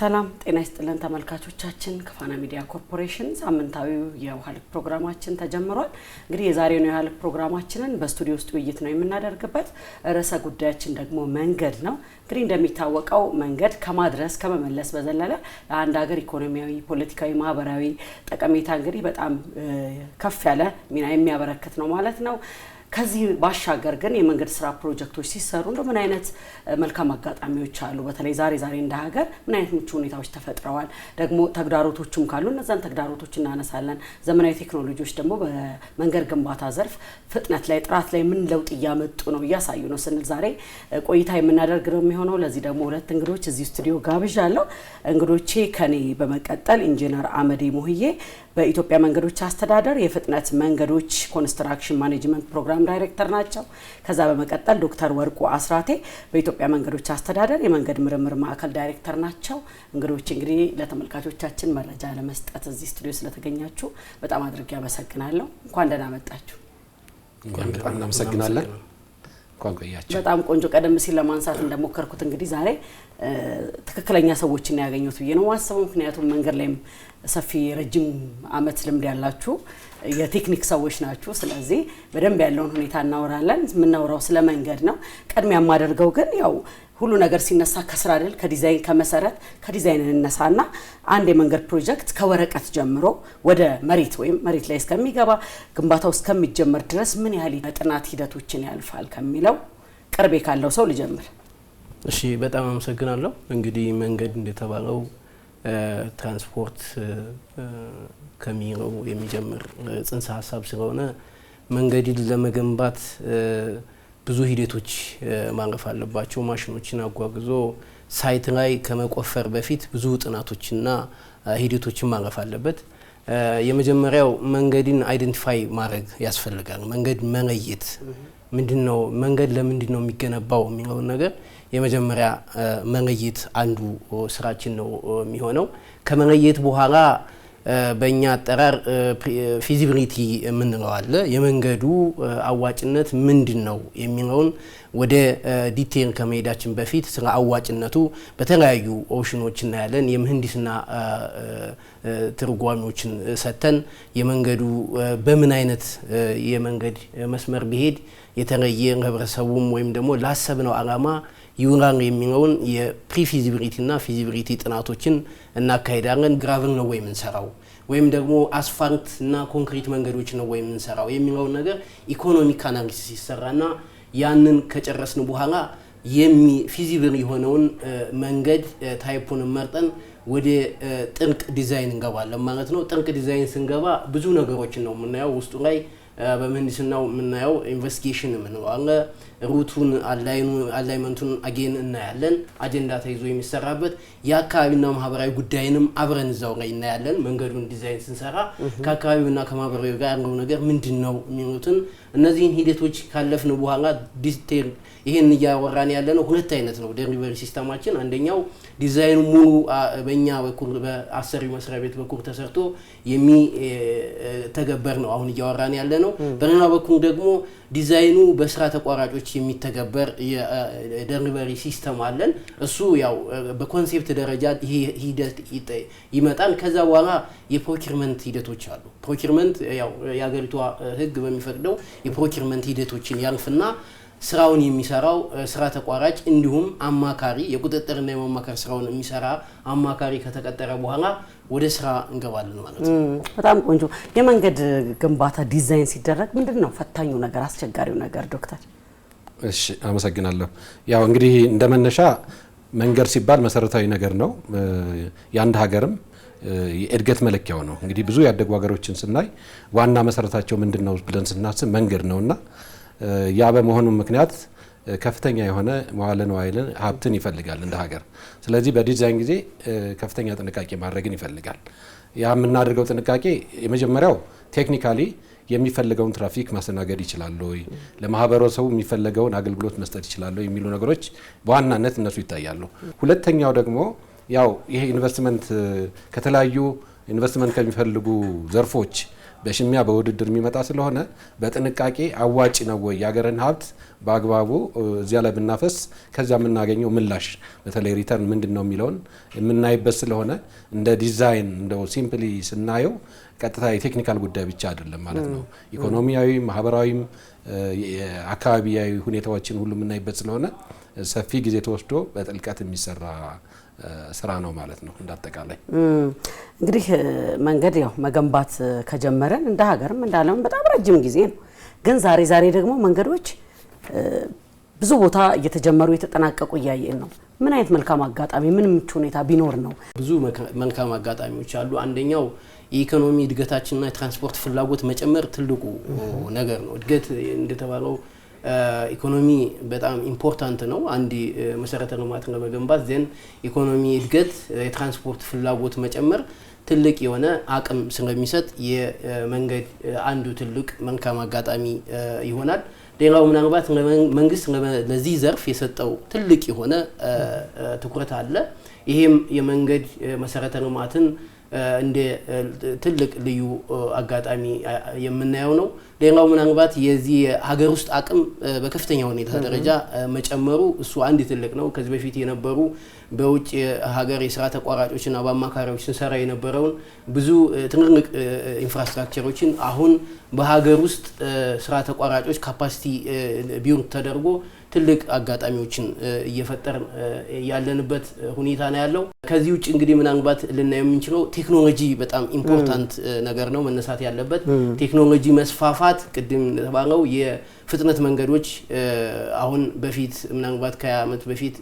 ሰላም ጤና ይስጥልን ተመልካቾቻችን ከፋና ሚዲያ ኮርፖሬሽን ሳምንታዊው የውሃ ልክ ፕሮግራማችን ተጀምሯል። እንግዲህ የዛሬው የውሃ ልክ ፕሮግራማችንን በስቱዲዮ ውስጥ ውይይት ነው የምናደርግበት። ርዕሰ ጉዳያችን ደግሞ መንገድ ነው። እንግዲህ እንደሚታወቀው መንገድ ከማድረስ ከመመለስ በዘለለ ለአንድ ሀገር ኢኮኖሚያዊ፣ ፖለቲካዊ፣ ማህበራዊ ጠቀሜታ እንግዲህ በጣም ከፍ ያለ ሚና የሚያበረክት ነው ማለት ነው። ከዚህ ባሻገር ግን የመንገድ ስራ ፕሮጀክቶች ሲሰሩ ምን አይነት መልካም አጋጣሚዎች አሉ? በተለይ ዛሬ እንደ ሀገር ምን አይነት ምቹ ሁኔታዎች ተፈጥረዋል? ደግሞ ተግዳሮቶችም ካሉ እነዛን ተግዳሮቶች እናነሳለን። ዘመናዊ ቴክኖሎጂዎች ደግሞ በመንገድ ግንባታ ዘርፍ ፍጥነት ላይ ጥራት ላይ ምን ለውጥ እያመጡ ነው እያሳዩ ነው ስንል ዛሬ ቆይታ የምናደርግ ነው የሚሆነው። ለዚህ ደግሞ ሁለት እንግዶች እዚህ ስቱዲዮ ጋብዣለሁ። እንግዶቼ ከኔ በመቀጠል ኢንጂነር አመዴ ሞህዬ በኢትዮጵያ መንገዶች አስተዳደር የፍጥነት መንገዶች ኮንስትራክሽን ማኔጅመንት ፕሮግራም ዳይሬክተር ናቸው። ከዛ በመቀጠል ዶክተር ወርቁ አስራቴ በኢትዮጵያ መንገዶች አስተዳደር የመንገድ ምርምር ማዕከል ዳይሬክተር ናቸው። እንግዶች እንግዲህ ለተመልካቾቻችን መረጃ ለመስጠት እዚህ ስቱዲዮ ስለተገኛችሁ በጣም አድርጌ አመሰግናለሁ። እንኳን ደህና መጣችሁ። እንኳን እናመሰግናለን። እንኳን ቆያችሁ። በጣም ቆንጆ። ቀደም ሲል ለማንሳት እንደሞከርኩት እንግዲህ ዛሬ ትክክለኛ ሰዎችን ያገኙት ብዬ ነው ማሰበው። ምክንያቱም መንገድ ላይም ሰፊ ረጅም አመት ልምድ ያላችሁ የቴክኒክ ሰዎች ናችሁ። ስለዚህ በደንብ ያለውን ሁኔታ እናወራለን። የምናወራው ስለ መንገድ ነው። ቀድሚያ የማደርገው ግን ያው ሁሉ ነገር ሲነሳ ከስራ አይደል ከዲዛይን ከመሰረት ከዲዛይን እንነሳና አንድ የመንገድ ፕሮጀክት ከወረቀት ጀምሮ ወደ መሬት ወይም መሬት ላይ እስከሚገባ ግንባታው እስከሚጀመር ድረስ ምን ያህል የጥናት ሂደቶችን ያልፋል ከሚለው ቅርቤ ካለው ሰው ልጀምር። እሺ፣ በጣም አመሰግናለሁ። እንግዲህ መንገድ እንደተባለው ትራንስፖርት ከሚለው የሚጀምር ጽንሰ ሀሳብ ስለሆነ መንገድን ለመገንባት ብዙ ሂደቶች ማለፍ አለባቸው። ማሽኖችን አጓጉዞ ሳይት ላይ ከመቆፈር በፊት ብዙ ጥናቶችና ሂደቶችን ማለፍ አለበት። የመጀመሪያው መንገድን አይደንቲፋይ ማድረግ ያስፈልጋል። መንገድ መለየት ምንድነው፣ መንገድ ለምንድነው የሚገነባው የሚለውን ነገር የመጀመሪያ መለየት አንዱ ስራችን ነው የሚሆነው። ከመለየት በኋላ በእኛ አጠራር ፊዚቢሊቲ የምንለው አለ። የመንገዱ አዋጭነት ምንድነው የሚለውን ወደ ዲቴል ከመሄዳችን በፊት ስለ አዋጭነቱ በተለያዩ ኦፕሽኖች እናያለን። የምህንዲስና ትርጓሜዎችን ሰተን የመንገዱ በምን አይነት የመንገድ መስመር ቢሄድ የተለየ ህብረተሰቡም ወይም ደግሞ ላሰብነው አላማ ይውላል የሚለውን የፕሪፊዚቢሊቲ እና ፊዚቢሊቲ ጥናቶችን እናካሄዳለን። ግራቨል ነው ወይ የምንሰራው ወይም ደግሞ አስፋልት እና ኮንክሪት መንገዶች ነው ወይ የምንሰራው የሚለውን ነገር ኢኮኖሚክ አናሊሲስ ይሰራና ያንን ከጨረስን በኋላ ፊዚብል የሆነውን መንገድ ታይፑን መርጠን ወደ ጥልቅ ዲዛይን እንገባለን ማለት ነው። ጥልቅ ዲዛይን ስንገባ ብዙ ነገሮችን ነው የምናየው። ውስጡ ላይ በመህንዲስናው የምናየው ኢንቨስቲጌሽን የምንለው አለ። ሩቱን አላይመንቱን አጌን እናያለን። አጀንዳ ተይዞ የሚሰራበት የአካባቢና ማህበራዊ ጉዳይንም አብረን እዛው ላይ እናያለን። መንገዱን ዲዛይን ስንሰራ ከአካባቢውና ከማህበራዊ ጋር ያለው ነገር ምንድነው የሚሉትን እነዚህን ሂደቶች ካለፍን በኋላ ዲቴል ይሄን እያወራን ያለነው ሁለት አይነት ነው ዴሊቨሪ ሲስተማችን። አንደኛው ዲዛይኑ ሙሉ በእኛ በኩል በአሰሪ መስሪያ ቤት በኩል ተሰርቶ የሚተገበር ነው አሁን እያወራን ያለነው። በሌላ በኩል ደግሞ ዲዛይኑ በስራ ተቋራጮች የሚተገበር የዴሊቨሪ ሲስተም አለን። እሱ ያው በኮንሴፕት ደረጃ ይሄ ሂደት ይመጣል። ከዛ በኋላ የፕሮኪርመንት ሂደቶች አሉ። ፕሮኪርመንት ያው የሀገሪቷ ህግ በሚፈቅደው የፕሮኪርመንት ሂደቶችን ያልፍና ስራውን የሚሰራው ስራ ተቋራጭ እንዲሁም አማካሪ የቁጥጥርና የማማከር ስራውን የሚሰራ አማካሪ ከተቀጠረ በኋላ ወደ ስራ እንገባለን ማለት ነው። በጣም ቆንጆ። የመንገድ ግንባታ ዲዛይን ሲደረግ ምንድነው ፈታኙ ነገር አስቸጋሪው ነገር ዶክተር? እሺ፣ አመሰግናለሁ። ያው እንግዲህ እንደመነሻ መንገድ ሲባል መሰረታዊ ነገር ነው። የአንድ ሀገርም የእድገት መለኪያው ነው። እንግዲህ ብዙ ያደጉ ሀገሮችን ስናይ ዋና መሰረታቸው ምንድነው ብለን ስናስብ መንገድ ነውና ያ በመሆኑ ምክንያት ከፍተኛ የሆነ መዋዕለ ንዋይን ሀብትን ይፈልጋል እንደ ሀገር። ስለዚህ በዲዛይን ጊዜ ከፍተኛ ጥንቃቄ ማድረግን ይፈልጋል። ያ የምናደርገው ጥንቃቄ የመጀመሪያው ቴክኒካሊ የሚፈልገውን ትራፊክ ማስተናገድ ይችላል ወይ፣ ለማህበረሰቡ የሚፈልገውን አገልግሎት መስጠት ይችላል ወይ የሚሉ ነገሮች በዋናነት እነሱ ይታያሉ። ሁለተኛው ደግሞ ያው ይሄ ኢንቨስትመንት ከተለያዩ ኢንቨስትመንት ከሚፈልጉ ዘርፎች በሽሚያ በውድድር የሚመጣ ስለሆነ በጥንቃቄ አዋጭ ነው ወይ የሀገርን ሀብት በአግባቡ እዚያ ላይ ብናፈስ ከዚያ የምናገኘው ምላሽ በተለይ ሪተርን ምንድነው የሚለውን የምናይበት ስለሆነ እንደ ዲዛይን እንደው ሲምፕሊ ስናየው ቀጥታ የቴክኒካል ጉዳይ ብቻ አይደለም ማለት ነው። ኢኮኖሚያዊ፣ ማህበራዊም አካባቢያዊ ሁኔታዎችን ሁሉ የምናይበት ስለሆነ ሰፊ ጊዜ ተወስዶ በጥልቀት የሚሰራ ስራ ነው ማለት ነው። እንዳጠቃላይ እንግዲህ መንገድ ያው መገንባት ከጀመረን እንደ ሀገርም እንዳለም በጣም ረጅም ጊዜ ነው። ግን ዛሬ ደግሞ መንገዶች ብዙ ቦታ እየተጀመሩ የተጠናቀቁ እያየን ነው። ምን አይነት መልካም አጋጣሚ ምን ምቹ ሁኔታ ቢኖር ነው? ብዙ መልካም አጋጣሚዎች አሉ። አንደኛው የኢኮኖሚ እድገታችንና የትራንስፖርት ፍላጎት መጨመር ትልቁ ነገር ነው። እድገት እንደተባለው ኢኮኖሚ በጣም ኢምፖርታንት ነው። አንድ መሰረተ ልማት ለመገንባት ዘን ኢኮኖሚ እድገት የትራንስፖርት ፍላጎት መጨመር ትልቅ የሆነ አቅም ስለሚሰጥ የመንገድ አንዱ ትልቅ መልካም አጋጣሚ ይሆናል። ሌላው ምናልባት መንግስት ለዚህ ዘርፍ የሰጠው ትልቅ የሆነ ትኩረት አለ። ይሄም የመንገድ መሰረተ ልማትን እንደ ትልቅ ልዩ አጋጣሚ የምናየው ነው። ሌላው ምናልባት የዚህ ሀገር ውስጥ አቅም በከፍተኛ ሁኔታ ደረጃ መጨመሩ እሱ አንድ ትልቅ ነው። ከዚህ በፊት የነበሩ በውጭ ሀገር የስራ ተቋራጮችና በአማካሪዎች ስንሰራ የነበረውን ብዙ ትልልቅ ኢንፍራስትራክቸሮችን አሁን በሀገር ውስጥ ስራ ተቋራጮች ካፓሲቲ ቢውልድ ተደርጎ ትልቅ አጋጣሚዎችን እየፈጠር ያለንበት ሁኔታ ነው ያለው። ከዚህ ውጭ እንግዲህ ምናልባት ልናየው የምንችለው ቴክኖሎጂ በጣም ኢምፖርታንት ነገር ነው መነሳት ያለበት። ቴክኖሎጂ መስፋፋት ቅድም ተባለው የፍጥነት መንገዶች አሁን በፊት ምናልባት ከ20 ዓመት በፊት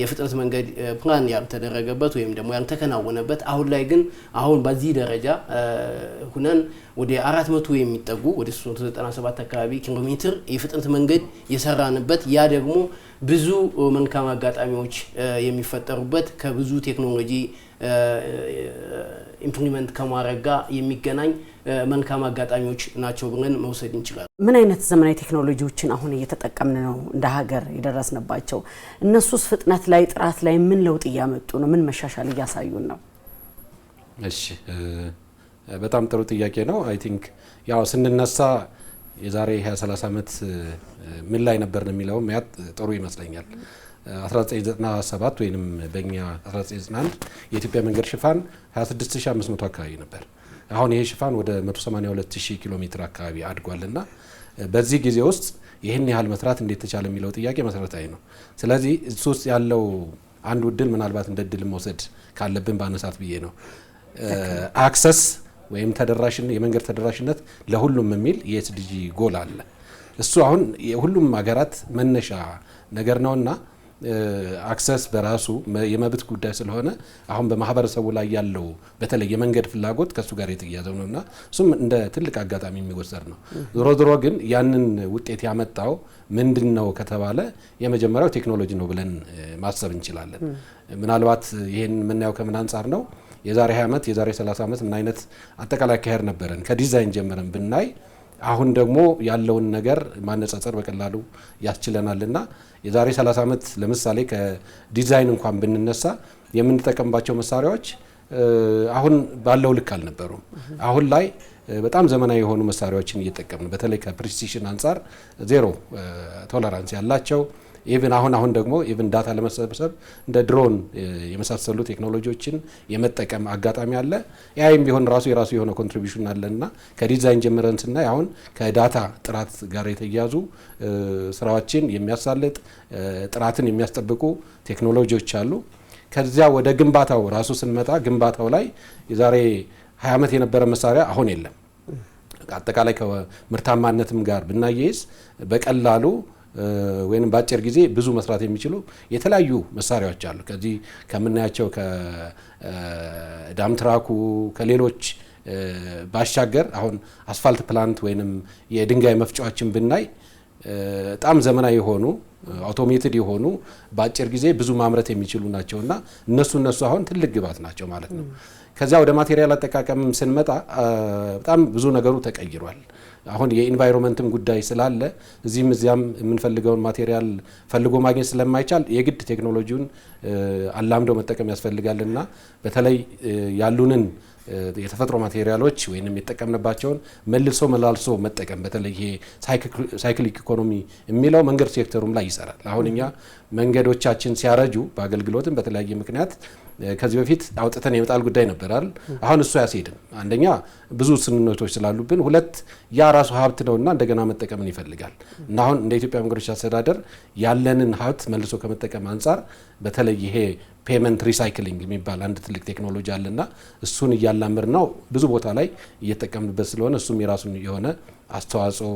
የፍጥነት መንገድ ፕላን ያልተደረገበት ወይም ደግሞ ያልተከናወነበት አሁን ላይ ግን አሁን በዚህ ደረጃ ሁነን ወደ 400 የሚጠጉ ወደ 397 አካባቢ ኪሎ ሜትር የፍጥነት መንገድ የሰራንበት ያ ደግሞ ብዙ መልካም አጋጣሚዎች የሚፈጠሩበት ከብዙ ቴክኖሎጂ ኢምፕሊመንት ከማድረግ ጋር የሚገናኝ መልካም አጋጣሚዎች ናቸው ብለን መውሰድ እንችላለን። ምን አይነት ዘመናዊ ቴክኖሎጂዎችን አሁን እየተጠቀምን ነው እንደ ሀገር የደረስንባቸው? እነሱስ ፍጥነት ላይ ጥራት ላይ ምን ለውጥ እያመጡ ነው? ምን መሻሻል እያሳዩን ነው? እሺ በጣም ጥሩ ጥያቄ ነው። አይ ቲንክ ያው ስንነሳ የዛሬ 20-30 ዓመት ምን ላይ ነበርን የሚለው ማያት ጥሩ ይመስለኛል። 1997 ወይንም በእኛ 1991 የኢትዮጵያ መንገድ ሽፋን 26500 አካባቢ ነበር። አሁን ይሄ ሽፋን ወደ 182000 ኪሎ ሜትር አካባቢ አድጓልና በዚህ ጊዜ ውስጥ ይህን ያህል መስራት እንዴት ተቻለ የሚለው ጥያቄ መሰረታዊ ነው። ስለዚህ እሱ ውስጥ ያለው አንዱ እድል ምናልባት እንደ እድል መውሰድ ካለብን ባነሳት ብዬ ነው። አክሰስ ወይም ተደራሽነት የመንገድ ተደራሽነት ለሁሉም የሚል የኤስዲጂ ጎል አለ። እሱ አሁን የሁሉም ሀገራት መነሻ ነገር ነውና አክሰስ በራሱ የመብት ጉዳይ ስለሆነ አሁን በማህበረሰቡ ላይ ያለው በተለይ የመንገድ ፍላጎት ከሱ ጋር የተያያዘ ነውና እሱም እንደ ትልቅ አጋጣሚ የሚወሰድ ነው። ዞሮ ግን ያንን ውጤት ያመጣው ምንድነው ከተባለ የመጀመሪያው ቴክኖሎጂ ነው ብለን ማሰብ እንችላለን። ምናልባት ይሄን የምናየው ከምን አንፃር ነው? የዛሬ 20 ዓመት የዛሬ 30 ዓመት ምን አይነት አጠቃላይ አካሄድ ነበረን ከዲዛይን ጀምረን ብናይ አሁን ደግሞ ያለውን ነገር ማነጻጸር በቀላሉ ያስችለናልና የዛሬ 30 ዓመት ለምሳሌ ከዲዛይን እንኳን ብንነሳ የምንጠቀምባቸው መሳሪያዎች አሁን ባለው ልክ አልነበሩም። አሁን ላይ በጣም ዘመናዊ የሆኑ መሳሪያዎችን እየተጠቀምን በተለይ ከፕሪሲሽን አንፃር ዜሮ ቶለራንስ ያላቸው ኢቭን አሁን ደግሞ ኢቭን ዳታ ለመሰብሰብ እንደ ድሮን የመሳሰሉ ቴክኖሎጂዎችን የመጠቀም አጋጣሚ አለ። ያይም ቢሆን የራሱ የሆነ ኮንትሪቢዩሽን አለና ከዲዛይን ጀምረን ስናይ አሁን ከዳታ ጥራት ጋር የተያያዙ ስራዎችን የሚያሳልጥ ጥራትን የሚያስጠብቁ ቴክኖሎጂዎች አሉ። ከዚያ ወደ ግንባታው ራሱ ስንመጣ ግንባታው ላይ የዛሬ 20 ዓመት የነበረ መሳሪያ አሁን የለም። አጠቃላይ ከምርታማነትም ጋር ብናያይዝ በቀላሉ ወይንም በአጭር ጊዜ ብዙ መስራት የሚችሉ የተለያዩ መሳሪያዎች አሉ። ከዚህ ከምናያቸው ከዳምትራኩ ከሌሎች ባሻገር አሁን አስፋልት ፕላንት ወይንም የድንጋይ መፍጫዎችን ብናይ በጣም ዘመናዊ የሆኑ አውቶሜትድ የሆኑ በአጭር ጊዜ ብዙ ማምረት የሚችሉ ናቸውና እነሱ አሁን ትልቅ ግባት ናቸው ማለት ነው። ከዚያ ወደ ማቴሪያል አጠቃቀም ስንመጣ በጣም ብዙ ነገሩ ተቀይሯል። አሁን የኢንቫይሮንመንትም ጉዳይ ስላለ እዚህም እዚያም የምንፈልገውን ማቴሪያል ፈልጎ ማግኘት ስለማይቻል የግድ ቴክኖሎጂውን አላምዶ መጠቀም ያስፈልጋልና በተለይ ያሉንን የተፈጥሮ ማቴሪያሎች ወይንም የተጠቀምንባቸውን መልሶ መላልሶ መጠቀም በተለይ ይሄ ሳይክሊክ ኢኮኖሚ የሚለው መንገድ ሴክተሩም ላይ ይሰራል። አሁን እኛ መንገዶቻችን ሲያረጁ በአገልግሎትም በተለያየ ምክንያት ከዚህ በፊት አውጥተን የመጣል ጉዳይ ነበር አይደል? አሁን እሱ ያስሄድም አንደኛ ብዙ ስንነቶች ስላሉብን፣ ሁለት ያ ራሱ ሀብት ነውና እንደገና መጠቀምን ይፈልጋል እና አሁን እንደ ኢትዮጵያ መንገዶች አስተዳደር ያለንን ሀብት መልሶ ከመጠቀም አንጻር በተለይ ይሄ ፔመንት ሪሳይክሊንግ የሚባል አንድ ትልቅ ቴክኖሎጂ አለና እሱን እያላምር ነው ብዙ ቦታ ላይ እየተጠቀምንበት ስለሆነ እሱም የራሱን የሆነ አስተዋጽኦ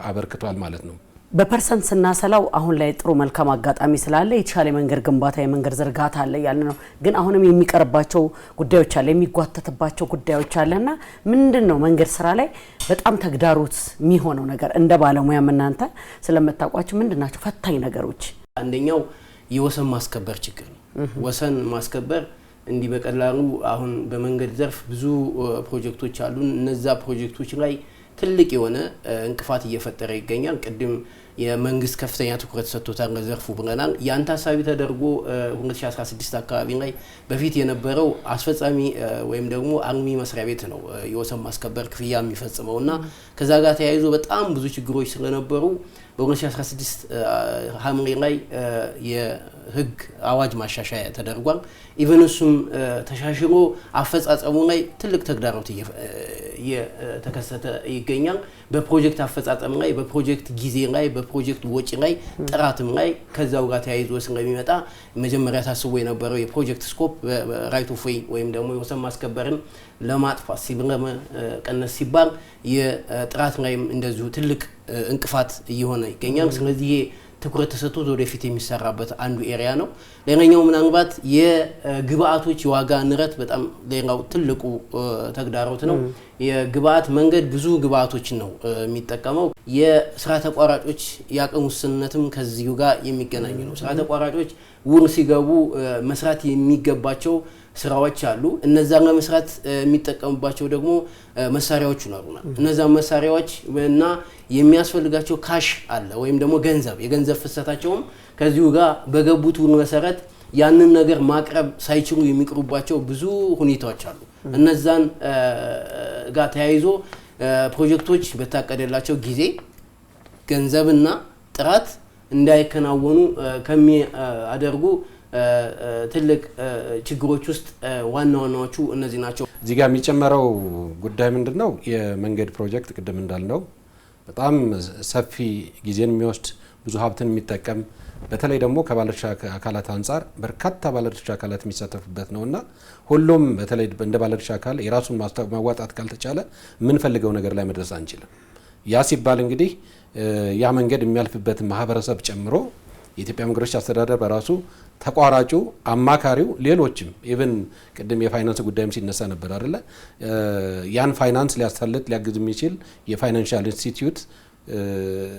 አበርክቷል ማለት ነው። በፐርሰንት ስናሰላው አሁን ላይ ጥሩ መልካም አጋጣሚ ስላለ የተሻለ መንገድ ግንባታ የመንገድ ዝርጋታ አለ ያለ ነው። ግን አሁንም የሚቀርባቸው ጉዳዮች አለ፣ የሚጓተትባቸው ጉዳዮች አለና ምንድነው መንገድ ስራ ላይ በጣም ተግዳሮት የሚሆነው ነገር እንደ ባለሙያም እናንተ ስለምታውቋቸው ምንድናቸው ፈታኝ ነገሮች? አንደኛው የወሰን ማስከበር ችግር ነው። ወሰን ማስከበር እንዲህ በቀላሉ አሁን በመንገድ ዘርፍ ብዙ ፕሮጀክቶች አሉ። እነዛ ፕሮጀክቶች ላይ ትልቅ የሆነ እንቅፋት እየፈጠረ ይገኛል። ቅድም የመንግስት ከፍተኛ ትኩረት ሰጥቶታል ለዘርፉ ብለናል። ያን ታሳቢ ተደርጎ 2016 አካባቢ ላይ በፊት የነበረው አስፈጻሚ ወይም ደግሞ አልሚ መስሪያ ቤት ነው የወሰን ማስከበር ክፍያ የሚፈጽመውና ከዛ ጋር ተያይዞ በጣም ብዙ ችግሮች ስለነበሩ በ2016 ሐምሌ ላይ የህግ አዋጅ ማሻሻያ ተደርጓል። ኢቨን እሱም ተሻሽሎ አፈጻጸሙ ላይ ትልቅ ተግዳሮት እየተከሰተ ይገኛል። በፕሮጀክት አፈጻጸም ላይ፣ በፕሮጀክት ጊዜ ላይ፣ በፕሮጀክት ወጪ ላይ፣ ጥራትም ላይ ከዛው ጋር ተያይዞ ስለሚመጣ መጀመሪያ ታስቦ የነበረው የፕሮጀክት ስኮፕ ራይት ኦፍ ዌይ ወይም ደግሞ የወሰን ማስከበርን ለማጥፋት ሲቀነስ ሲባል የጥራት ላይም እንደዚሁ ትልቅ እንቅፋት እየሆነ ይገኛል። ስለዚህ ትኩረት ተሰጥቶት ወደፊት የሚሰራበት አንዱ ኤሪያ ነው። ሌላኛው ምናልባት የግብአቶች የዋጋ ንረት በጣም ሌላው ትልቁ ተግዳሮት ነው። የግብአት መንገድ ብዙ ግብአቶችን ነው የሚጠቀመው። የስራ ተቋራጮች የአቅም ውስንነትም ከዚሁ ጋር የሚገናኝ ነው። ስራ ተቋራጮች ውል ሲገቡ መስራት የሚገባቸው ስራዎች አሉ። እነዛን ለመስራት የሚጠቀሙባቸው ደግሞ መሳሪያዎች ይኖሩናል። እነዛ መሳሪያዎች እና የሚያስፈልጋቸው ካሽ አለ ወይም ደግሞ የገንዘብ ፍሰታቸውም ከዚሁ ጋር በገቡት ውል መሰረት ያንን ነገር ማቅረብ ሳይችሉ የሚቀርቡባቸው ብዙ ሁኔታዎች አሉ። እነዛን ጋር ተያይዞ ፕሮጀክቶች በታቀደላቸው ጊዜ ገንዘብና ጥራት እንዳይከናወኑ ከሚያደርጉ ትልቅ ችግሮች ውስጥ ዋናዎቹ እነዚህ ናቸው። እዚህ ጋር የሚጨመረው ጉዳይ ምንድነው? የመንገድ ፕሮጀክት ቅድም እንዳልነው በጣም ሰፊ ጊዜን የሚወስድ ብዙ ሀብትን የሚጠቀም በተለይ ደግሞ ከባለድርሻ አካላት አንጻር በርካታ ባለድርሻ አካላት የሚሳተፉበት ነውና ሁሉም በተለይ እንደ ባለድርሻ አካል የራሱን ማዋጣት ካልተቻለ የምንፈልገው ነገር ላይ መድረስ አንችልም። ያ ሲባል እንግዲህ ያ መንገድ የሚያልፍበት ማህበረሰብ ጨምሮ የኢትዮጵያ መንገዶች አስተዳደር በራሱ ተቋራጩ፣ አማካሪው፣ ሌሎችም ኢቭን ቅድም የፋይናንስ ጉዳይም ሲነሳ ነበር አይደለ? ያን ፋይናንስ ሊያሳልጥ ሊያግዝ የሚችል የፋይናንሻል ኢንስቲትዩት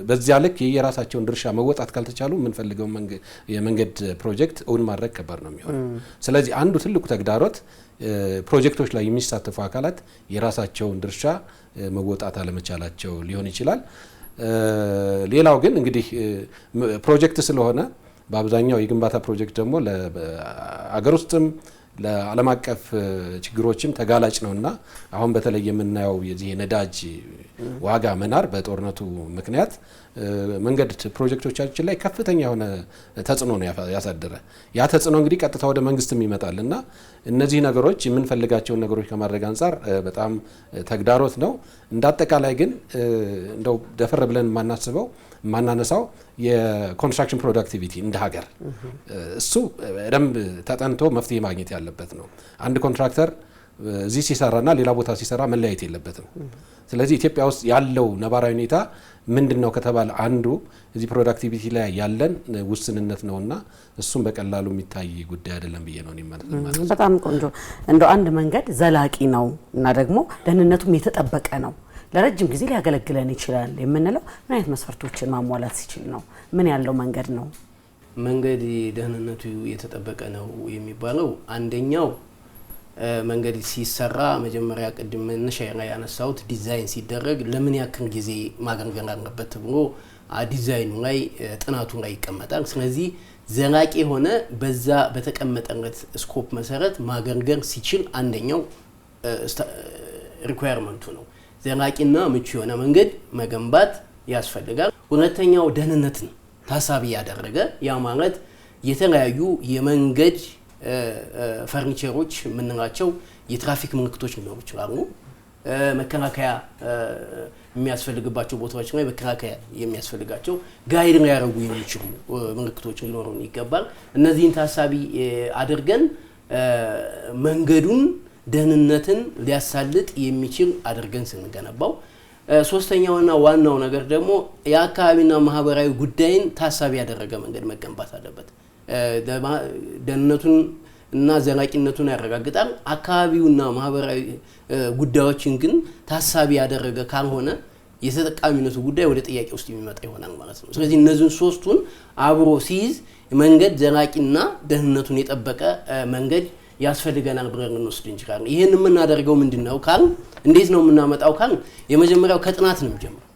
በዚያ ልክ የራሳቸውን ድርሻ መወጣት ካልተቻሉ የምንፈልገው የመንገድ ፕሮጀክት እውን ማድረግ ከባድ ነው የሚሆነው። ስለዚህ አንዱ ትልቁ ተግዳሮት ፕሮጀክቶች ላይ የሚሳተፉ አካላት የራሳቸውን ድርሻ መወጣት አለመቻላቸው ሊሆን ይችላል። ሌላው ግን እንግዲህ ፕሮጀክት ስለሆነ በአብዛኛው የግንባታ ፕሮጀክት ደግሞ ለአገር ውስጥም ለዓለም አቀፍ ችግሮችም ተጋላጭ ነውና አሁን በተለይ የምናየው የዚህ ነዳጅ ዋጋ መናር በጦርነቱ ምክንያት መንገድ ፕሮጀክቶቻችን ላይ ከፍተኛ የሆነ ተጽዕኖ ነው ያሳደረ። ያ ተጽዕኖ እንግዲህ ቀጥታ ወደ መንግስትም ይመጣልና እነዚህ ነገሮች የምንፈልጋቸውን ነገሮች ከማድረግ አንጻር በጣም ተግዳሮት ነው። እንዳጠቃላይ ግን እንደው ደፈር ብለን ማናነሳው የኮንስትራክሽን ፕሮዳክቲቪቲ እንደ ሀገር እሱ በደንብ ተጠንቶ መፍትሄ ማግኘት ያለበት ነው። አንድ ኮንትራክተር እዚህ ሲሰራና ሌላ ቦታ ሲሰራ መለያየት የለበትም። ስለዚህ ኢትዮጵያ ውስጥ ያለው ነባራዊ ሁኔታ ምንድነው ከተባለ አንዱ እዚህ ፕሮዳክቲቪቲ ላይ ያለን ውስንነት ነውና እሱም በቀላሉ የሚታይ ጉዳይ አይደለም ብዬ ነው ማለት። በጣም ቆንጆ። እንደው አንድ መንገድ ዘላቂ ነው እና ደግሞ ደህንነቱም የተጠበቀ ነው ለረጅም ጊዜ ሊያገለግለን ይችላል የምንለው ምን አይነት መስፈርቶችን ማሟላት ሲችል ነው? ምን ያለው መንገድ ነው? መንገድ ደህንነቱ የተጠበቀ ነው የሚባለው አንደኛው መንገድ ሲሰራ መጀመሪያ ቅድም መነሻ ላይ ያነሳውት ዲዛይን ሲደረግ ለምን ያክል ጊዜ ማገልገል አለበት ተብሎ ዲዛይኑ ላይ ጥናቱ ላይ ይቀመጣል። ስለዚህ ዘላቂ ሆነ በዛ በተቀመጠለት ስኮፕ መሰረት ማገልገል ሲችል አንደኛው ሪኳየርመንቱ ነው። ዘላቂና ምቹ የሆነ መንገድ መገንባት ያስፈልጋል። ሁለተኛው ደህንነትን ታሳቢ ያደረገ ያ ማለት የተለያዩ የመንገድ ፈርኒቸሮች የምንላቸው የትራፊክ ምልክቶች ሊኖሩ ይችላሉ። መከላከያ የሚያስፈልግባቸው ቦታዎች ላይ መከላከያ የሚያስፈልጋቸው ጋይድ ሊያደርጉ የሚችሉ ምልክቶች ሊኖሩ ይገባል። እነዚህን ታሳቢ አድርገን መንገዱን ደህንነትን ሊያሳልጥ የሚችል አድርገን ስንገነባው፣ ሶስተኛውና ዋናው ነገር ደግሞ የአካባቢና ማህበራዊ ጉዳይን ታሳቢ ያደረገ መንገድ መገንባት አለበት። ደህንነቱን እና ዘላቂነቱን ያረጋግጣል። አካባቢውና ማህበራዊ ጉዳዮችን ግን ታሳቢ ያደረገ ካልሆነ የተጠቃሚነቱ ጉዳይ ወደ ጥያቄ ውስጥ የሚመጣ ይሆናል ማለት ነው። ስለዚህ እነዚህን ሶስቱን አብሮ ሲይዝ መንገድ ዘላቂና ደህንነቱን የጠበቀ መንገድ ያስፈልገናል ብለን እንወስድ እንችላለን። ይሄን የምናደርገው ምንድነው ካል እንዴት ነው የምናመጣው ካል የመጀመሪያው ከጥናት ነው የሚጀምረው።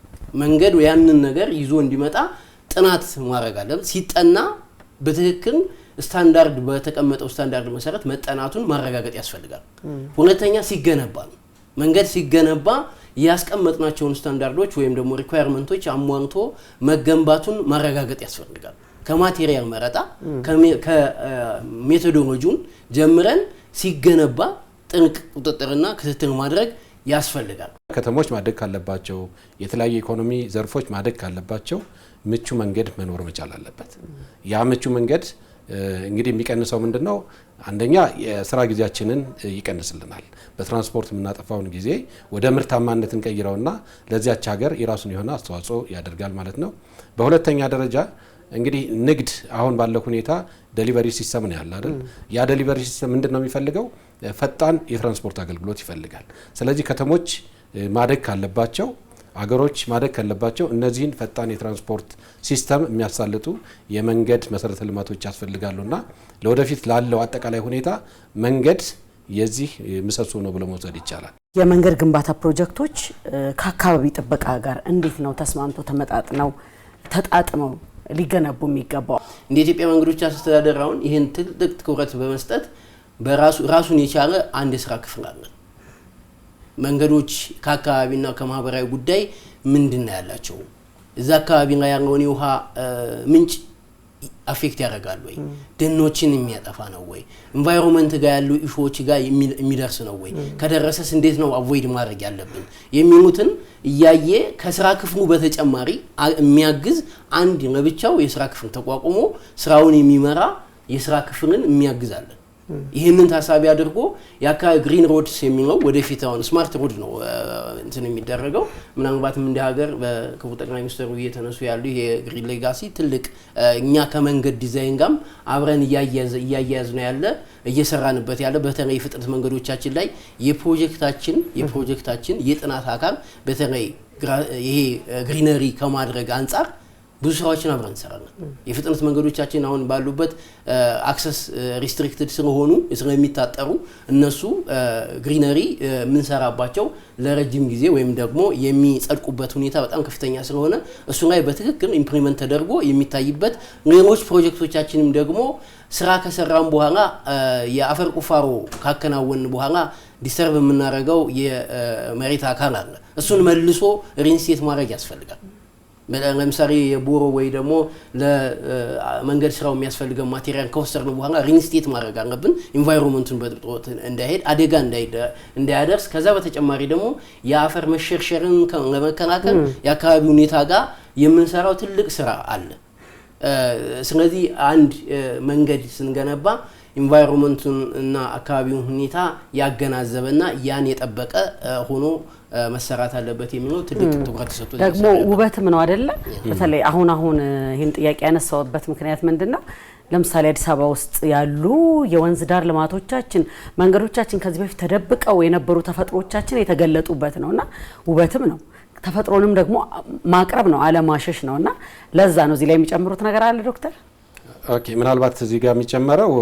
መንገድ ያንን ነገር ይዞ እንዲመጣ ጥናት ማድረግ አለበት። ሲጠና በትክክል ስታንዳርድ በተቀመጠው ስታንዳርድ መሰረት መጠናቱን ማረጋገጥ ያስፈልጋል። ሁለተኛ ሲገነባ ነው። መንገድ ሲገነባ ያስቀመጥናቸውን ስታንዳርዶች ወይም ደግሞ ሪኳየርመንቶች አሟልቶ መገንባቱን ማረጋገጥ ያስፈልጋል። ከማቴሪያል መረጣ ከሜቶዶሎጂውን ጀምረን ሲገነባ ጥንቅ ቁጥጥርና ክትትል ማድረግ ያስፈልጋል። ከተሞች ማደግ ካለባቸው የተለያዩ ኢኮኖሚ ዘርፎች ማደግ ካለባቸው ምቹ መንገድ መኖር መቻል አለበት። ያ ምቹ መንገድ እንግዲህ የሚቀንሰው ምንድነው? አንደኛ የስራ ጊዜያችንን ይቀንስልናል። በትራንስፖርት የምናጠፋውን ጊዜ ወደ ምርታማነት እንቀይረውና ለዚያች ሀገር የራሱን የሆነ አስተዋጽኦ ያደርጋል ማለት ነው። በሁለተኛ ደረጃ እንግዲህ ንግድ አሁን ባለው ሁኔታ ዴሊቨሪ ሲስተም ነው ያለ አይደል? ያ ዴሊቨሪ ሲስተም ምንድነው የሚፈልገው? ፈጣን የትራንስፖርት አገልግሎት ይፈልጋል። ስለዚህ ከተሞች ማደግ ካለባቸው አገሮች ማደግ ካለባቸው እነዚህን ፈጣን የትራንስፖርት ሲስተም የሚያሳልጡ የመንገድ መሰረተ ልማቶች ያስፈልጋሉና ለወደፊት ላለው አጠቃላይ ሁኔታ መንገድ የዚህ ምሰሶ ነው ብሎ መውሰድ ይቻላል። የመንገድ ግንባታ ፕሮጀክቶች ከአካባቢ ጥበቃ ጋር እንዴት ነው ተስማምቶ ተመጣጥነው ተጣጥመው ሊገነቡ የሚገባው? እንደ ኢትዮጵያ መንገዶች አስተዳደር አሁን ይሄን ትልቅ ትኩረት በመስጠት ራሱን የቻለ አንድ የስራ ክፍል አለ። መንገዶች ከአካባቢና ከማህበራዊ ጉዳይ ምንድነው ያላቸው? እዛ አካባቢ ላይ ያለውን የውሃ ምንጭ አፌክት ያደርጋል ወይ? ደኖችን የሚያጠፋ ነው ወይ? ኢንቫይሮንመንት ጋር ያሉ ኢሹዎች ጋር የሚደርስ ነው ወይ? ከደረሰስ እንዴት ነው አቮይድ ማድረግ ያለብን የሚሉትን እያየ ከስራ ክፍሉ በተጨማሪ የሚያግዝ አንድ ለብቻው የስራ ክፍል ተቋቁሞ ስራውን የሚመራ የስራ ክፍልን የሚያግዛለን። ይሄንን ታሳቢ አድርጎ የአካባቢ ግሪን ሮድስ የሚለው ወደፊት አሁን ስማርት ሮድ ነው እንትን የሚደረገው። ምናልባትም እንደ ሀገር በክቡር ጠቅላይ ሚኒስትሩ እየተነሱ ያሉ የግሪን ሌጋሲ ትልቅ እኛ ከመንገድ ዲዛይን ጋርም አብረን እያያያዝ ነው ያለ እየሰራንበት ያለ በተለይ ፍጥነት መንገዶቻችን ላይ የፕሮጀክታችን የጥናት አካል በተለይ ይሄ ግሪነሪ ከማድረግ አንጻር ብዙ ስራዎችን አብረን እንሰራለን። የፍጥነት መንገዶቻችን አሁን ባሉበት አክሰስ ሪስትሪክትድ ስለሆኑ ስለሚታጠሩ እነሱ ግሪነሪ የምንሰራባቸው ለረጅም ጊዜ ወይም ደግሞ የሚጸድቁበት ሁኔታ በጣም ከፍተኛ ስለሆነ እሱ ላይ በትክክል ኢምፕሊመንት ተደርጎ የሚታይበት፣ ሌሎች ፕሮጀክቶቻችንም ደግሞ ስራ ከሰራን በኋላ የአፈር ቁፋሮ ካከናወን በኋላ ዲስተርብ የምናደርገው የመሬት አካል አለ። እሱን መልሶ ሪንስቴት ማድረግ ያስፈልጋል። ለምሳሌ የቦሮ ወይ ደግሞ ለመንገድ ስራው የሚያስፈልገው ማቴሪያል ከወሰድን በኋላ ሪንስቴት ማድረግ አለብን። ኢንቫይሮንመንቱን በጥብጦት እንዳይሄድ አደጋ እንዳያደርስ። ከዛ በተጨማሪ ደግሞ የአፈር መሸርሸርን ለመከላከል የአካባቢ ሁኔታ ጋር የምንሰራው ትልቅ ስራ አለ። ስለዚህ አንድ መንገድ ስንገነባ ኢንቫይሮንመንቱን እና አካባቢውን ሁኔታ ያገናዘበና ያን የጠበቀ ሆኖ መሰራት አለበት የሚለው ትልቅ ትኩረት ተሰጥቶ ደግሞ ውበትም ነው አይደለ? በተለይ አሁን ይሄን ጥያቄ ያነሳውበት ምክንያት ምንድነው? ለምሳሌ አዲስ አበባ ውስጥ ያሉ የወንዝ ዳር ልማቶቻችን፣ መንገዶቻችን ከዚህ በፊት ተደብቀው የነበሩ ተፈጥሮቻችን የተገለጡበት ነውና ውበትም ነው። ተፈጥሮንም ደግሞ ማቅረብ ነው፣ አለማሸሽ ነውና ለዛ ነው። እዚህ ላይ የሚጨምሩት ነገር አለ ዶክተር? ኦኬ፣ ምናልባት እዚህ ጋር የሚጨመረው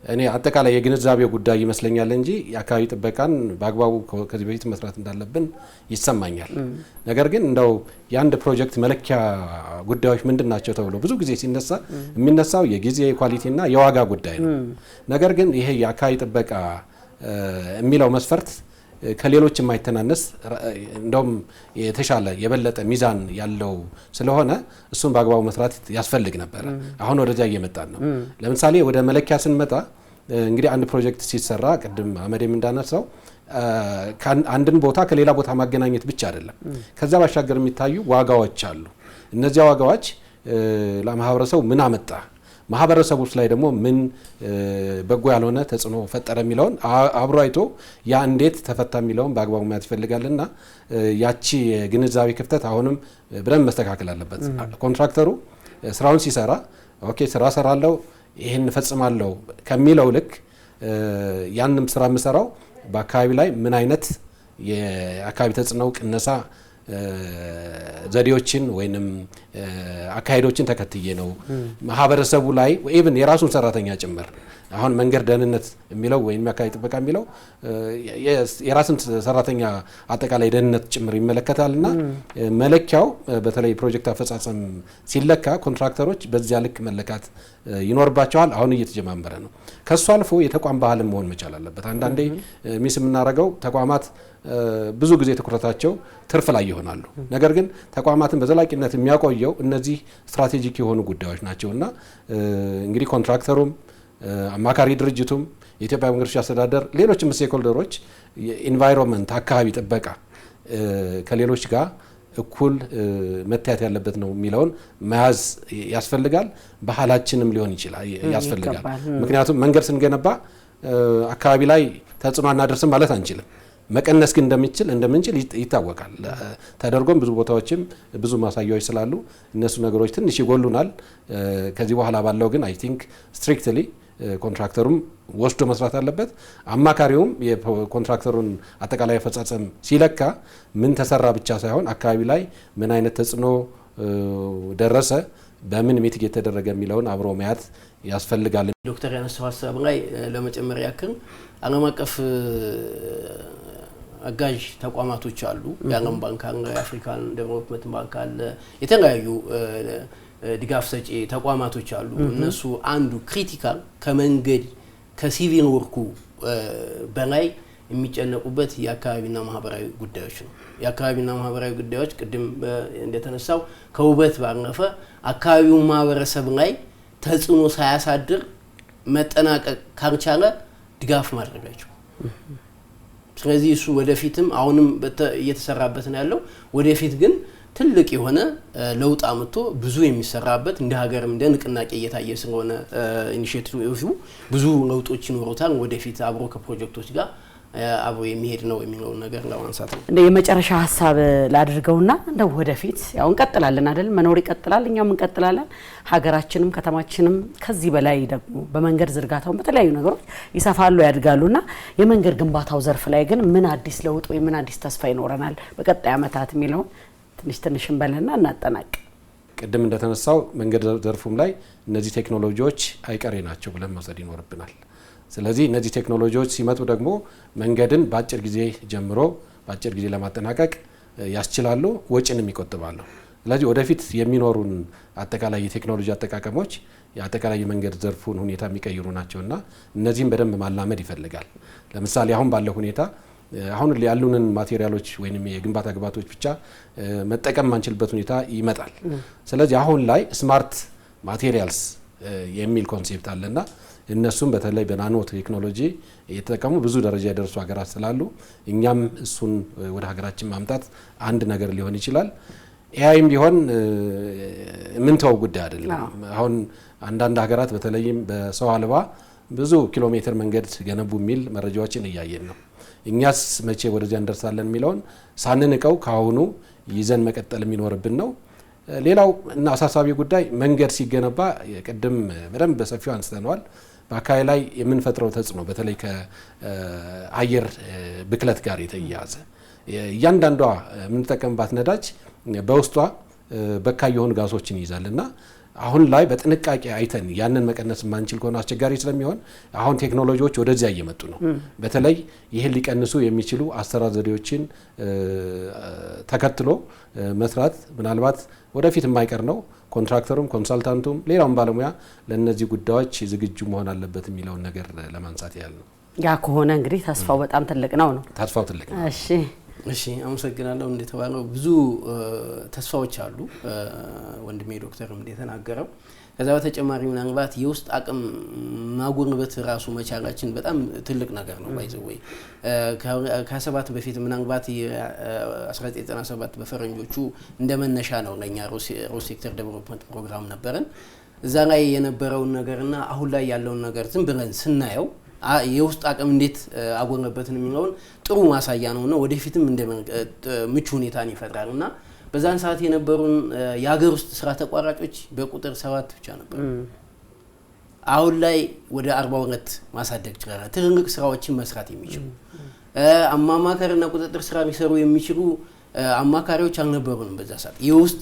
እኔ አጠቃላይ የግንዛቤው ጉዳይ ይመስለኛል እንጂ የአካባቢ ጥበቃን በአግባቡ ከዚህ በፊት መስራት እንዳለብን ይሰማኛል። ነገር ግን እንደው የአንድ ፕሮጀክት መለኪያ ጉዳዮች ምንድናቸው ተብሎ ብዙ ጊዜ ሲነሳ የሚነሳው የጊዜ ኳሊቲና የዋጋ ጉዳይ ነው። ነገር ግን ይሄ የአካባቢ ጥበቃ የሚለው መስፈርት ከሌሎች የማይተናነስ እንደውም የተሻለ የበለጠ ሚዛን ያለው ስለሆነ እሱን በአግባቡ መስራት ያስፈልግ ነበር። አሁን ወደዚያ እየመጣን ነው። ለምሳሌ ወደ መለኪያ ስንመጣ እንግዲህ አንድ ፕሮጀክት ሲሰራ ቅድም አመዴም እንዳነሳው አንድን ቦታ ከሌላ ቦታ ማገናኘት ብቻ አይደለም። ከዛ ባሻገር የሚታዩ ዋጋዎች አሉ። እነዚያ ዋጋዎች ለማህበረሰቡ ምን አመጣ፣ ማህበረሰቡ ላይ ደግሞ ምን በጎ ያልሆነ ተጽዕኖ ፈጠረ የሚለውን አብሮ አይቶ ያ እንዴት ተፈታ የሚለውን በአግባቡ ማየት ይፈልጋልና ያቺ የግንዛቤ ክፍተት አሁንም ብለን መስተካከል አለበት። ኮንትራክተሩ ስራውን ሲሰራ ኦኬ ስራ ሰራለው ይሄን ፈጽማለው ከሚለው ልክ ያንንም ስራ የምሰራው በአካባቢ ላይ ምን አይነት የአካባቢ ተጽዕኖ ቅነሳ ዘዴዎችን ወይንም አካሄዶችን ተከትዬ ነው ማህበረሰቡ ላይ ኢቭን የራሱን ሰራተኛ ጭምር አሁን መንገድ ደህንነት የሚለው ወይም አካባቢ ጥበቃ የሚለው የራስን ሰራተኛ አጠቃላይ ደህንነት ጭምር ይመለከታልና መለኪያው በተለይ ፕሮጀክት አፈጻጸም ሲለካ ኮንትራክተሮች በዚያ ልክ መለካት ይኖርባቸዋል። አሁን እየተጀማመረ ነው። ከሱ አልፎ የተቋም ባህልም መሆን መቻል አለበት። አንዳንዴ ሚስ የምናደርገው ተቋማት ብዙ ጊዜ ትኩረታቸው ትርፍ ላይ ይሆናሉ። ነገር ግን ተቋማትን በዘላቂነት የሚያቆየው እነዚህ ስትራቴጂክ የሆኑ ጉዳዮች ናቸውና እንግዲህ ኮንትራክተሩም አማካሪ ድርጅቱም የኢትዮጵያ መንገዶች አስተዳደር ሌሎችም ስቴክሆልደሮች የኢንቫይሮንመንት አካባቢ ጥበቃ ከሌሎች ጋር እኩል መታየት ያለበት ነው የሚለውን መያዝ ያስፈልጋል። ባህላችንም ሊሆን ይችላል ያስፈልጋል። ምክንያቱም መንገድ ስንገነባ አካባቢ ላይ ተጽዕኖ አናደርስም ማለት አንችልም። መቀነስ ግን እንደምንችል ይታወቃል። ተደርጎም ብዙ ቦታዎችም ብዙ ማሳያዎች ስላሉ እነሱ ነገሮች ትንሽ ይጎሉናል። ከዚህ በኋላ ባለው ግን አይ ቲንክ ስትሪክትሊ ኮንትራክተሩም ወስዶ መስራት አለበት። አማካሪውም የኮንትራክተሩን አጠቃላይ አፈጻጸም ሲለካ ምን ተሰራ ብቻ ሳይሆን አካባቢ ላይ ምን አይነት ተጽዕኖ ደረሰ፣ በምን ሚቲጌት ተደረገ የሚለውን አብሮ ማየት ያስፈልጋል። ዶክተር ያነሳው ሀሳብ ላይ ለመጨመር ያክል ዓለም አቀፍ አጋዥ ተቋማቶች አሉ። የዓለም ባንክ አለ፣ የአፍሪካን ዴቨሎፕመንት ባንክ አለ፣ የተለያዩ ድጋፍ ሰጪ ተቋማቶች አሉ። እነሱ አንዱ ክሪቲካል ከመንገድ ከሲቪል ወርኩ በላይ የሚጨነቁበት የአካባቢና ማህበራዊ ጉዳዮች ነው። የአካባቢና ማህበራዊ ጉዳዮች ቅድም እንደተነሳው ከውበት ባለፈ አካባቢው ማህበረሰብ ላይ ተጽዕኖ ሳያሳድር መጠናቀቅ ካልቻለ ድጋፍ ማድረጋቸው። ስለዚህ እሱ ወደፊትም አሁንም እየተሰራበት ነው ያለው። ወደፊት ግን ትልቅ የሆነ ለውጥ አመጥቶ ብዙ የሚሰራበት እንደ ሀገርም እንደ ንቅናቄ እየታየ ስለሆነ ኢኒሺዬቲቭ ብዙ ለውጦች ይኖሩታል። ወደፊት አብሮ ከፕሮጀክቶች ጋር አብሮ የሚሄድ ነው የሚለው ነገር ለማንሳት ነው። እንደ የመጨረሻ ሀሳብ ላድርገውና እንደው ወደፊት ያው እንቀጥላለን አይደል? መኖር ይቀጥላል፣ እኛም እንቀጥላለን። ሀገራችንም ከተማችንም ከዚህ በላይ ደግሞ በመንገድ ዝርጋታው በተለያዩ ነገሮች ይሰፋሉ ያድጋሉና የመንገድ ግንባታው ዘርፍ ላይ ግን ምን አዲስ ለውጥ ወይ ምን አዲስ ተስፋ ይኖረናል በቀጣይ አመታት የሚለው ትንሽ እንበልና እናጠናቅ። ቅድም እንደተነሳው መንገድ ዘርፉም ላይ እነዚህ ቴክኖሎጂዎች አይቀሬ ናቸው ብለን መውሰድ ይኖርብናል። ስለዚህ እነዚህ ቴክኖሎጂዎች ሲመጡ ደግሞ መንገድን በአጭር ጊዜ ጀምሮ በአጭር ጊዜ ለማጠናቀቅ ያስችላሉ፣ ወጪንም ይቆጥባሉ። ስለዚህ ወደፊት የሚኖሩን አጠቃላይ የቴክኖሎጂ አጠቃቀሞች የአጠቃላይ የመንገድ ዘርፉን ሁኔታ የሚቀይሩ ናቸውና እነዚህም በደንብ ማላመድ ይፈልጋል። ለምሳሌ አሁን ባለው ሁኔታ አሁን ያሉንን ማቴሪያሎች ወይንም የግንባታ ግብዓቶች ብቻ መጠቀም ማንችልበት ሁኔታ ይመጣል። ስለዚህ አሁን ላይ ስማርት ማቴሪያልስ የሚል ኮንሴፕት አለና እነሱም በተለይ በናኖ ቴክኖሎጂ እየተጠቀሙ ብዙ ደረጃ የደረሱ ሀገራት ስላሉ እኛም እሱን ወደ ሀገራችን ማምጣት አንድ ነገር ሊሆን ይችላል። ኤአይም ቢሆን ምንተው ጉዳይ አይደለም። አሁን አንዳንድ ሀገራት በተለይም በሰው አልባ ብዙ ኪሎ ሜትር መንገድ ገነቡ የሚል መረጃዎችን እያየን ነው። እኛስ መቼ ወደዚያ እንደርሳለን የሚለውን ሳንንቀው ካሁኑ ይዘን መቀጠል የሚኖርብን ነው። ሌላው እና አሳሳቢ ጉዳይ መንገድ ሲገነባ ቅድም በደንብ በሰፊው አንስተነዋል። በአካባቢ ላይ የምንፈጥረው ተጽዕኖ በተለይ ከአየር ብክለት ጋር የተያያዘ እያንዳንዷ የምንጠቀምባት ነዳጅ በውስጧ በካይ የሆኑ ጋሶችን ይይዛልና አሁን ላይ በጥንቃቄ አይተን ያንን መቀነስ ማንችል ከሆነ አስቸጋሪ ስለሚሆን አሁን ቴክኖሎጂዎች ወደዚያ እየመጡ ነው። በተለይ ይህን ሊቀንሱ የሚችሉ አሰራር ዘዴዎችን ተከትሎ መስራት ምናልባት ወደፊት የማይቀር ነው። ኮንትራክተሩም ኮንሳልታንቱም ሌላውም ባለሙያ ለነዚህ ጉዳዮች ዝግጁ መሆን አለበት የሚለውን ነገር ለማንሳት ያህል ነው። ያ ከሆነ እንግዲህ ተስፋው በጣም ትልቅ ነው። ተስፋው ትልቅ ነው። እሺ አመሰግናለሁ። እንደተባለው ብዙ ተስፋዎች አሉ ወንድሜ ዶክተርም እንደተናገረው። ከዛ በተጨማሪ ምናልባት የውስጥ አቅም ማጎልበት ራሱ መቻላችን በጣም ትልቅ ነገር ነው። ባይዘው ከ7 በፊት ምናልባት የ1997 በፈረንጆቹ እንደመነሻ ነው ለኛ ሮስ ሴክተር ዴቨሎፕመንት ፕሮግራም ነበረን። እዛ ላይ የነበረውን ነገርና አሁን ላይ ያለውን ነገር ዝም ብለን ስናየው የውስጥ አቅም እንዴት አጎልበትን የሚለውን ጥሩ ማሳያ ነውና ወደፊትም ምቹ ሁኔታን ይፈጥራልና በዛን ሰዓት የነበሩን የሀገር ውስጥ ስራ ተቋራጮች በቁጥር 7 ብቻ ነበር። አሁን ላይ ወደ 42 ማሳደግ ይችላል። ትልልቅ ስራዎችን መስራት የሚችሉ አማካሪና ቁጥጥር ስራ የሚሰሩ የሚችሉ አማካሪዎች አልነበሩንም በዛ ሰዓት የውስጥ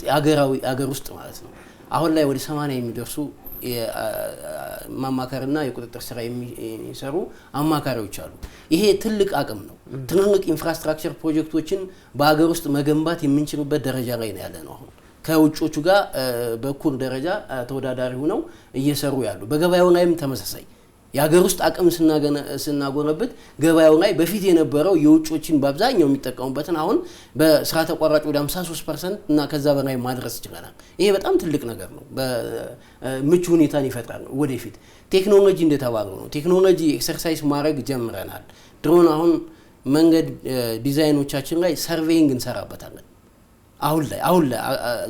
አገር ውስጥ ማለት ነው። አሁን ላይ ወደ 80 የሚደርሱ ማማከርና የቁጥጥር ስራ የሚሰሩ አማካሪዎች አሉ። ይሄ ትልቅ አቅም ነው። ትልልቅ ኢንፍራስትራክቸር ፕሮጀክቶችን በአገር ውስጥ መገንባት የምንችልበት ደረጃ ላይ ነው ያለነው። አሁን ከውጮቹ ጋር በኩል ደረጃ ተወዳዳሪ ሆነው እየሰሩ ያሉ በገበያው ላይም ተመሳሳይ የሀገር ውስጥ አቅም ስናጎለብት ገበያው ላይ በፊት የነበረው የውጮችን በአብዛኛው የሚጠቀሙበትን አሁን በስራ ተቋራጭ ወደ 53% እና ከዛ በላይ ማድረስ ይችላል። ይሄ በጣም ትልቅ ነገር ነው። በምቹ ሁኔታን ይፈጥራል። ወደፊት ቴክኖሎጂ እንደተባለው ነው። ቴክኖሎጂ ኤክሰርሳይዝ ማድረግ ጀምረናል። ድሮን አሁን መንገድ ዲዛይኖቻችን ላይ ሰርቬይንግ እንሰራበታለን። አሁን ላይ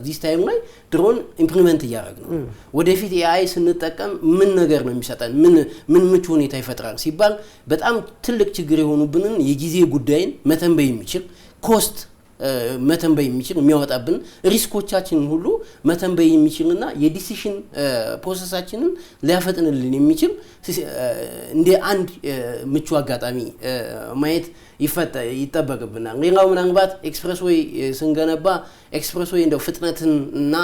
ዚስ ታይም ላይ ድሮን ኢምፕሊመንት እያደረግን ነው። ወደፊት ኤአይ ስንጠቀም ምን ነገር ነው የሚሰጠን ምን ምቹ ሁኔታ ይፈጥራል ሲባል በጣም ትልቅ ችግር የሆኑብንን የጊዜ ጉዳይን መተንበይ የሚችል ኮስት መተንበይ የሚችል የሚያወጣብን ሪስኮቻችንን ሁሉ መተንበይ የሚችልና የዲሲሽን ፕሮሰሳችንን ሊያፈጥንልን የሚችል እንደ አንድ ምቹ አጋጣሚ ማየት ይጠበቅብናል። ሌላው ምናልባት ኤክስፕሬስዌይ ስንገነባ ኤክስፕሬስዌይ እንደው ፍጥነትንና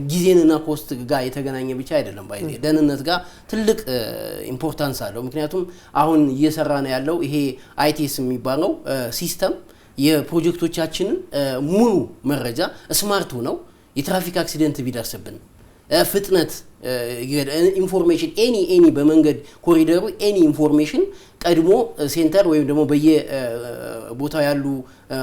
ጊዜንና ኮስት ጋር የተገናኘ ብቻ አይደለም። ባይኔ ደህንነት ጋር ትልቅ ኢምፖርታንስ አለው። ምክንያቱም አሁን እየሰራ ነው ያለው ይሄ አይቲኤስ የሚባለው ሲስተም የፕሮጀክቶቻችንን ሙሉ መረጃ ስማርት ሆነው የትራፊክ አክሲደንት ቢደርስብን ፍጥነት ኢንፎርሜሽን ኤኒ በመንገድ ኮሪደሩ ኤኒ ኢንፎርሜሽን ቀድሞ ሴንተር ወይም ደግሞ በየቦታው ያሉ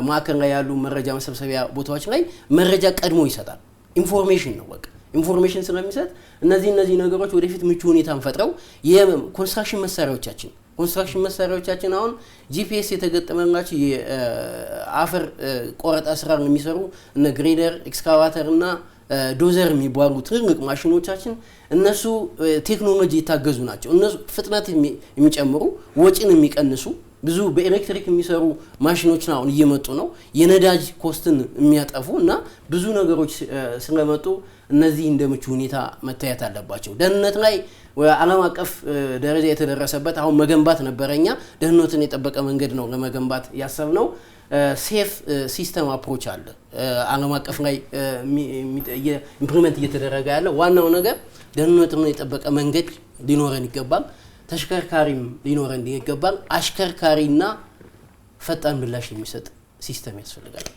ማዕከል ላይ ያሉ መረጃ መሰብሰቢያ ቦታዎች ላይ መረጃ ቀድሞ ይሰጣል። ኢንፎርሜሽን ነው በቃ ኢንፎርሜሽን ስለሚሰጥ እነዚህ ነገሮች ወደፊት ምቹ ሁኔታን ፈጥረው የኮንስትራክሽን መሳሪያዎቻችን አሁን ጂፒኤስ የተገጠመላቸው የአፈር ቆረጣ ስራ የሚሰሩ እነ ግሬደር ኤክስካቫተር እና ዶዘር የሚባሉ ትልልቅ ማሽኖቻችን እነሱ ቴክኖሎጂ የታገዙ ናቸው። እነሱ ፍጥነት የሚጨምሩ ወጪን የሚቀንሱ ብዙ በኤሌክትሪክ የሚሰሩ ማሽኖች አሁን እየመጡ ነው። የነዳጅ ኮስትን የሚያጠፉ እና ብዙ ነገሮች ስለመጡ እነዚህ እንደምቹ ሁኔታ መታየት አለባቸው። ደህንነት ላይ ዓለም አቀፍ ደረጃ የተደረሰበት አሁን መገንባት ነበረኛ ደህንነትን የጠበቀ መንገድ ነው ለመገንባት ያሰብነው። ሴፍ ሲስተም አፕሮች አለ ዓለም አቀፍ ላይ ኢምፕሊመንት እየተደረገ ያለ። ዋናው ነገር ደህንነትን የጠበቀ መንገድ ሊኖረን ይገባል። ተሽከርካሪም ሊኖረን ይገባል። አሽከርካሪና ፈጣን ምላሽ የሚሰጥ ሲስተም ያስፈልጋል።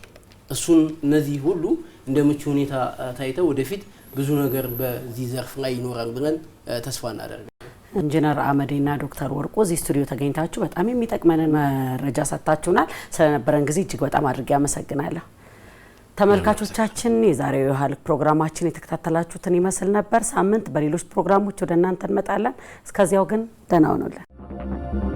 እነዚህ ሁሉ እንደምቹ ሁኔታ ታይተው ወደፊት ብዙ ነገር በዚህ ዘርፍ ላይ ይኖራል ብለን ተስፋ እናደርጋለን። ኢንጂነር አመዴና ዶክተር ወርቁ እዚህ ስቱዲዮ ተገኝታችሁ በጣም የሚጠቅመንን መረጃ ሰጥታችሁናል። ስለነበረን ጊዜ እጅግ በጣም አድርጌ አመሰግናለሁ። ተመልካቾቻችን የዛሬው የውሃ ልክ ፕሮግራማችን የተከታተላችሁትን ይመስል ነበር። ሳምንት በሌሎች ፕሮግራሞች ወደ እናንተ እንመጣለን። እስከዚያው ግን ደህና ሁኑልን።